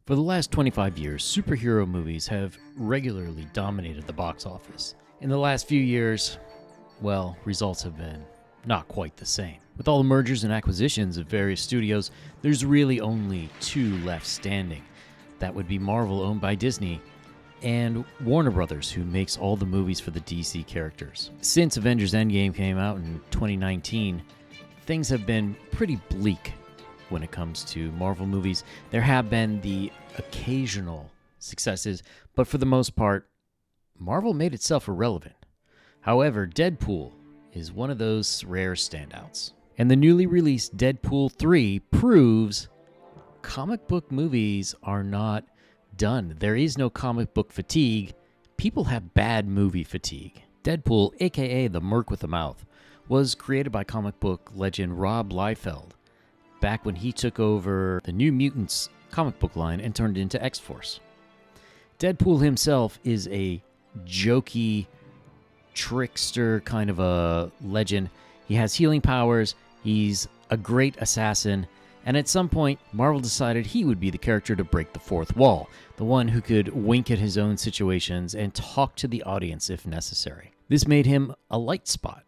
For the last 25 years, superhero movies have regularly dominated the box office. In the last few years, well, results have been not quite the same. With all the mergers and acquisitions of various studios, there's really only two left standing. That would be Marvel, owned by Disney, and Warner Brothers, who makes all the movies for the DC characters. Since Avengers Endgame came out in 2019, things have been pretty bleak when it comes to Marvel movies. There have been the occasional successes, but for the most part, Marvel made itself irrelevant. However, Deadpool is one of those rare standouts. And the newly released Deadpool 3 proves comic book movies are not done. There is no comic book fatigue. People have bad movie fatigue. Deadpool, aka the Merc with a Mouth, was created by comic book legend Rob Liefeld back when he took over the New Mutants comic book line and turned it into X-Force. Deadpool himself is a jokey, trickster kind of a legend. He has healing powers, he's a great assassin, and at some point, Marvel decided he would be the character to break the fourth wall, the one who could wink at his own situations and talk to the audience if necessary. This made him a light spot,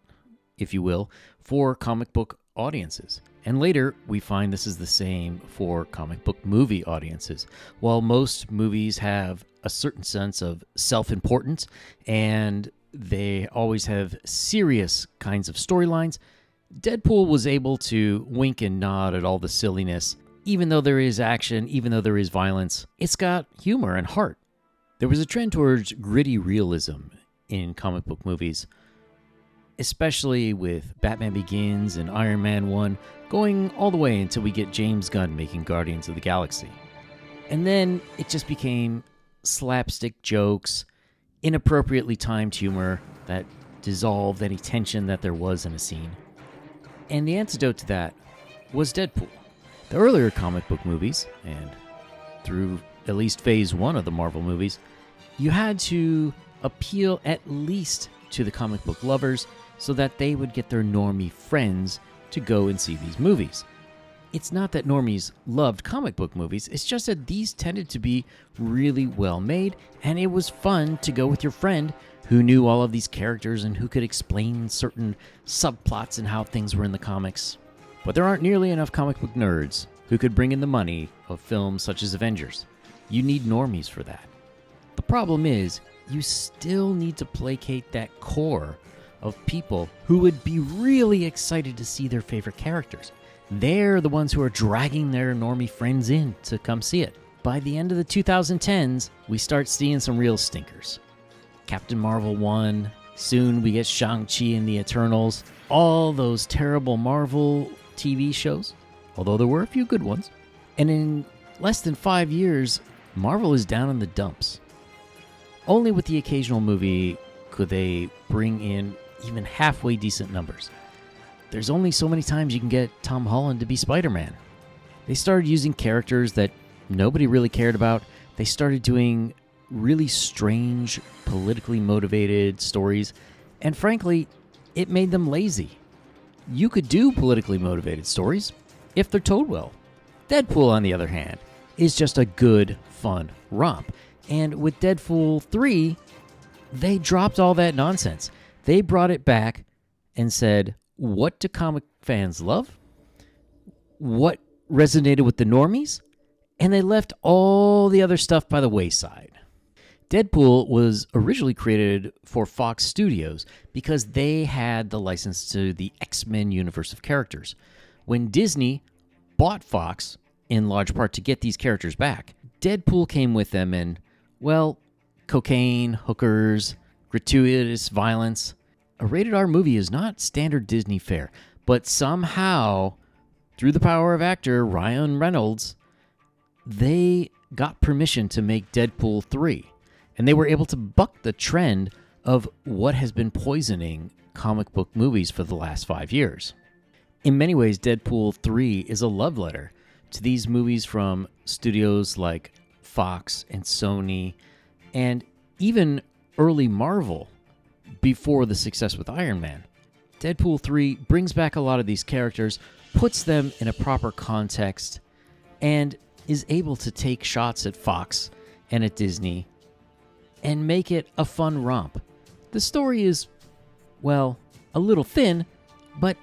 if you will, for comic book audiences. And later, we find this is the same for comic book movie audiences. While most movies have a certain sense of self-importance and they always have serious kinds of storylines, Deadpool was able to wink and nod at all the silliness. Even though there is action, even though there is violence, it's got humor and heart. There was a trend towards gritty realism in comic book movies, especially with Batman Begins and Iron Man 1, going all the way until we get James Gunn making Guardians of the Galaxy. And then it just became slapstick jokes, inappropriately timed humor that dissolved any tension that there was in a scene. And the antidote to that was Deadpool. The earlier comic book movies, and through at least phase 1 of the Marvel movies, you had to appeal at least to the comic book lovers so that they would get their normie friends to go and see these movies. It's not that normies loved comic book movies, it's just that these tended to be really well made, and it was fun to go with your friend who knew all of these characters and who could explain certain subplots and how things were in the comics. But there aren't nearly enough comic book nerds who could bring in the money of films such as Avengers. You need normies for that. The problem is, you still need to placate that core of people who would be really excited to see their favorite characters. They're the ones who are dragging their normie friends in to come see it. By the end of the 2010s, we start seeing some real stinkers. Captain Marvel 1, soon we get Shang-Chi and the Eternals, all those terrible Marvel TV shows, although there were a few good ones. And in less than 5 years, Marvel is down in the dumps. Only with the occasional movie could they bring in even halfway decent numbers. There's only so many times you can get Tom Holland to be Spider-Man. They started using characters that nobody really cared about. They started doing really strange, politically motivated stories, and frankly, it made them lazy. You could do politically motivated stories if they're told well. Deadpool, on the other hand, is just a good, fun romp. And with Deadpool 3, they dropped all that nonsense. They brought it back and said, what do comic fans love? What resonated with the normies? And they left all the other stuff by the wayside. Deadpool was originally created for Fox Studios because they had the license to the X-Men universe of characters. When Disney bought Fox, in large part to get these characters back, Deadpool came with them and, well, cocaine, hookers, gratuitous violence. A rated R movie is not standard Disney fare, but somehow, through the power of actor Ryan Reynolds, they got permission to make Deadpool 3. And they were able to buck the trend of what has been poisoning comic book movies for the last 5 years. In many ways, Deadpool 3 is a love letter to these movies from studios like Fox and Sony, and even early Marvel before the success with Iron Man. Deadpool 3 brings back a lot of these characters, puts them in a proper context, and is able to take shots at Fox and at Disney and make it a fun romp. The story is, well, a little thin, but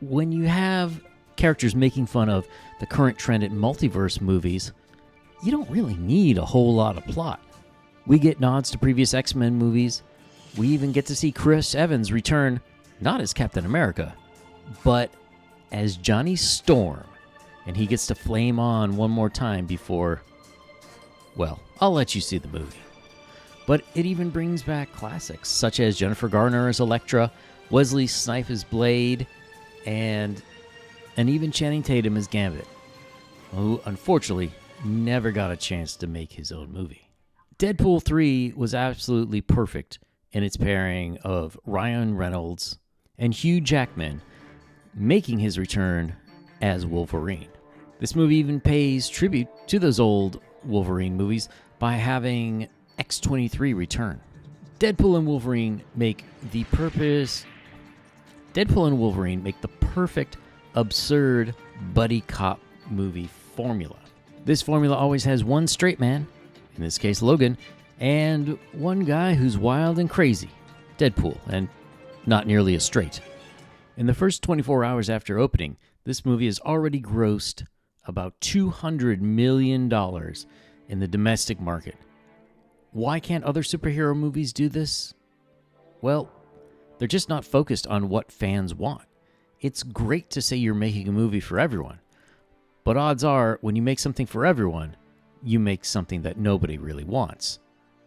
when you have characters making fun of the current trend in multiverse movies, you don't really need a whole lot of plot. We get nods to previous X-Men movies. We even get to see Chris Evans return, not as Captain America, but as Johnny Storm. And he gets to flame on one more time before, well, I'll let you see the movie. But it even brings back classics, such as Jennifer Garner as Elektra, Wesley Snipes as Blade, and even Channing Tatum as Gambit, who unfortunately never got a chance to make his own movie. Deadpool 3 was absolutely perfect in its pairing of Ryan Reynolds and Hugh Jackman making his return as Wolverine. This movie even pays tribute to those old Wolverine movies by having X-23 return. Deadpool and Wolverine make the perfect absurd buddy cop movie formula. This formula always has one straight man, in this case Logan, and one guy who's wild and crazy, Deadpool, and not nearly as straight. In the first 24 hours after opening, this movie has already grossed about $200 million in the domestic market. Why can't other superhero movies do this? Well, they're just not focused on what fans want. It's great to say you're making a movie for everyone, but odds are, when you make something for everyone, you make something that nobody really wants.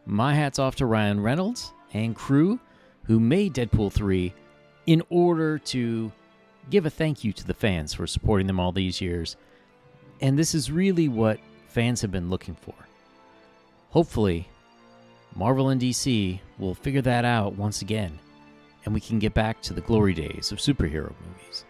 My hat's off to Ryan Reynolds and crew who made Deadpool 3 in order to give a thank you to the fans for supporting them all these years. And this is really what fans have been looking for. Hopefully, Marvel and DC will figure that out once again, and we can get back to the glory days of superhero movies.